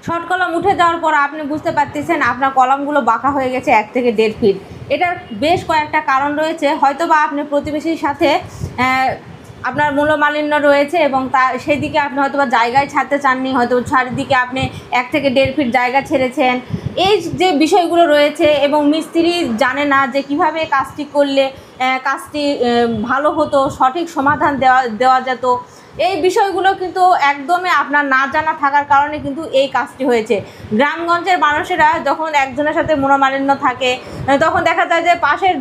Short column উঠে যাওয়ার পর আপনি বুঝতে পারতেছেন আপনার কলামগুলো বাঁকা হয়ে গেছে 1 থেকে 1.5 ফিট। এটার বেশ কয়েকটা কারণ রয়েছে। হয়তোবা আপনি প্রতিবেশীর সাথে আপনার মূল্যমালিন্য রয়েছে এবং সেই দিকে আপনি হয়তোবা জায়গায় ছাড়তে চাননি, হয়তো চারিদিকে আপনি 1 থেকে 1.5 ফিট জায়গা ছেড়েছেন। এই যে বিষয়গুলো রয়েছে এবং মিস্ত্রি জানে না যে কিভাবে কাজটি করলে কাজটি ভালো হতো, সঠিক সমাধান দেওয়া যেত। এই বিষয়গুলো কিন্তু একদমই আপনার না জানা থাকার কারণে কিন্তু এই কাজটি হয়েছে। গ্রামগঞ্জের মানুষেরা যখন একজনের সাথে মনোমালিন্য থাকে তখন দেখা যায় যে পাশের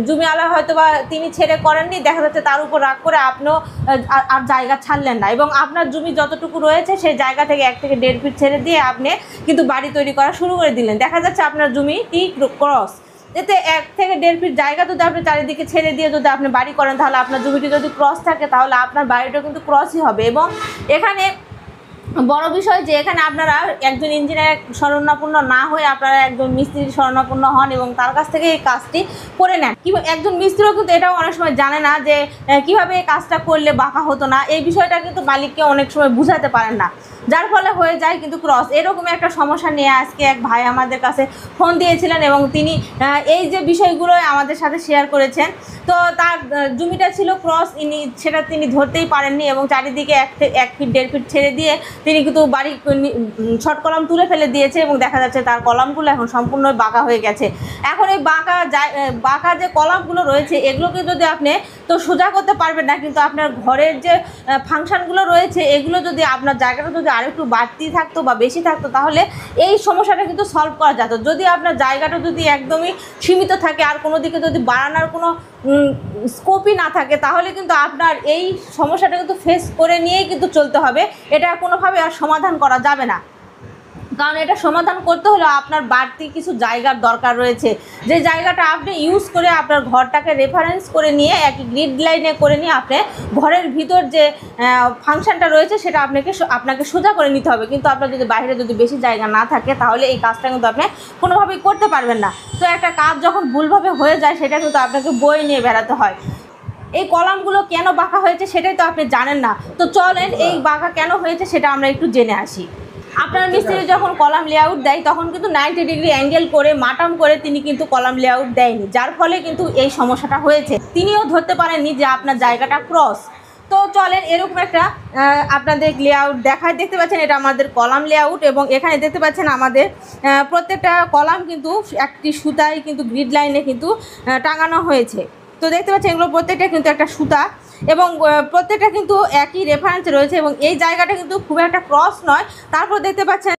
জমিওয়ালা হয়তো বা তিনি ছেড়ে করেননি, দেখা যাচ্ছে তার উপর রাগ করে আপনিও আর জায়গা ছাড়লেন না এবং আপনার জমি যতটুকু রয়েছে সেই জায়গা থেকে 1 থেকে 1.5 ফিট ছেড়ে দিয়ে আপনি কিন্তু বাড়ি তৈরি করা শুরু করে দিলেন। দেখা যাচ্ছে আপনার জমিটি ক্রস, এতে 1 থেকে 1.5 ফিট জায়গা যদি আপনি চারিদিকে ছেড়ে দিয়ে যদি আপনি বাড়ি করেন তাহলে আপনার জমিটি যদি ক্রস থাকে তাহলে আপনার বাড়িটা কিন্তু ক্রসই হবে। এবং এখানে বড় বিষয় যে এখানে আপনারা একজন ইঞ্জিনিয়ার শরণাপন্ন না হয়ে আপনারা একজন মিস্ত্রির শরণাপন্ন হন এবং তার কাছ থেকে এই কাজটি করে নেন। একজন মিস্ত্রিও কিন্তু এটাও অনেক সময় জানে না যে কীভাবে এই কাজটা করলে বাঁকা হতো না, এই বিষয়টা কিন্তু মালিককে অনেক সময় বুঝাতে পারেন না, যার ফলে হয়ে যায় কিন্তু ক্রস। এরকম একটা সমস্যা নিয়ে আজকে এক ভাই আমাদের কাছে ফোন দিয়েছিলেন এবং তিনি এই যে বিষয়গুলো আমাদের সাথে শেয়ার করেছেন। তো তার জমিটা ছিল ক্রস, সেটা তিনি ধরতেই পারেননি এবং চারিদিকে 1 ফিট 1.5 ফিট ছেড়ে দিয়ে তিনি কিন্তু বাড়ি শর্ট কলাম তুলে ফেলে দিয়েছে এবং দেখা যাচ্ছে তার কলামগুলো এখন সম্পূর্ণ বাঁকা হয়ে গেছে। এখন এই বাঁকা যে কলামগুলো রয়েছে এগুলোকে যদি আপনি তো সোজা করতে পারবেন না, কিন্তু আপনার ঘরের যে ফাংশনগুলো রয়েছে এগুলো যদি আপনার জায়গাটা যদি আরেকটু বাড়তি থাকতো বা বেশি থাকতো তাহলে এই সমস্যাটা কিন্তু সলভ করা যেত। যদি আপনার জায়গাটা যদি একদমই সীমিত থাকে আর কোনো দিকে যদি বাড়ানোর কোনো স্কোপই না থাকে তাহলে কিন্তু আপনার এই সমস্যাটা কিন্তু ফেস করে নিয়েই কিন্তু চলতে হবে। এটা কোনোভাবে আর সমাধান করা যাবে না, কারণ এটা সমাধান করতে হলে আপনার বাড়তি কিছু জায়গার দরকার রয়েছে, যে জায়গাটা আপনি ইউজ করে আপনার ঘরটাকে রেফারেন্স করে নিয়ে একই গ্রিড লাইনে করে নিয়ে আপনি ঘরের ভিতর যে ফাংশনটা রয়েছে সেটা আপনাকে সোজা করে নিতে হবে। কিন্তু আপনার যদি বাইরে যদি বেশি জায়গা না থাকে তাহলে এই কাজটা কিন্তু আপনি কোনোভাবেই করতে পারবেন না। তো একটা কাজ যখন ভুলভাবে হয়ে যায় সেটা কিন্তু আপনাকে বই নিয়ে বেড়াতে হয়। এই কলামগুলো কেন বাঁকা হয়েছে সেটাই তো আপনি জানেন না। তো চলেন এই বাঁকা কেন হয়েছে সেটা আমরা একটু জেনে আসি। আপনার মিস্ত্রি যখন কলাম লেআউট দেয় তখন কিন্তু 90 ডিগ্রি অ্যাঙ্গেল করে মাটাম করে তিনি কিন্তু কলাম লেআউট দেয়নি, যার ফলে কিন্তু এই সমস্যাটা হয়েছে। তিনিও ধরতে পারেননি যে আপনার জায়গাটা ক্রস। তো চলেন এরকম একটা আপনাদের লেআউট দেখায়। দেখতে পাচ্ছেন এটা আমাদের কলাম লেআউট এবং এখানে দেখতে পাচ্ছেন আমাদের প্রত্যেকটা কলাম কিন্তু একটি সুতায় কিন্তু গ্রিড লাইনে কিন্তু টাঙানো হয়েছে। তো দেখতে পাচ্ছেন এগুলো প্রত্যেকটা কিন্তু একটা সুতা এবং প্রত্যেকটা কিন্তু একই রেফারেন্স রয়েছে এবং এই জায়গাটা কিন্তু খুব একটা ক্রস নয়। তারপর দেখতে পাচ্ছেন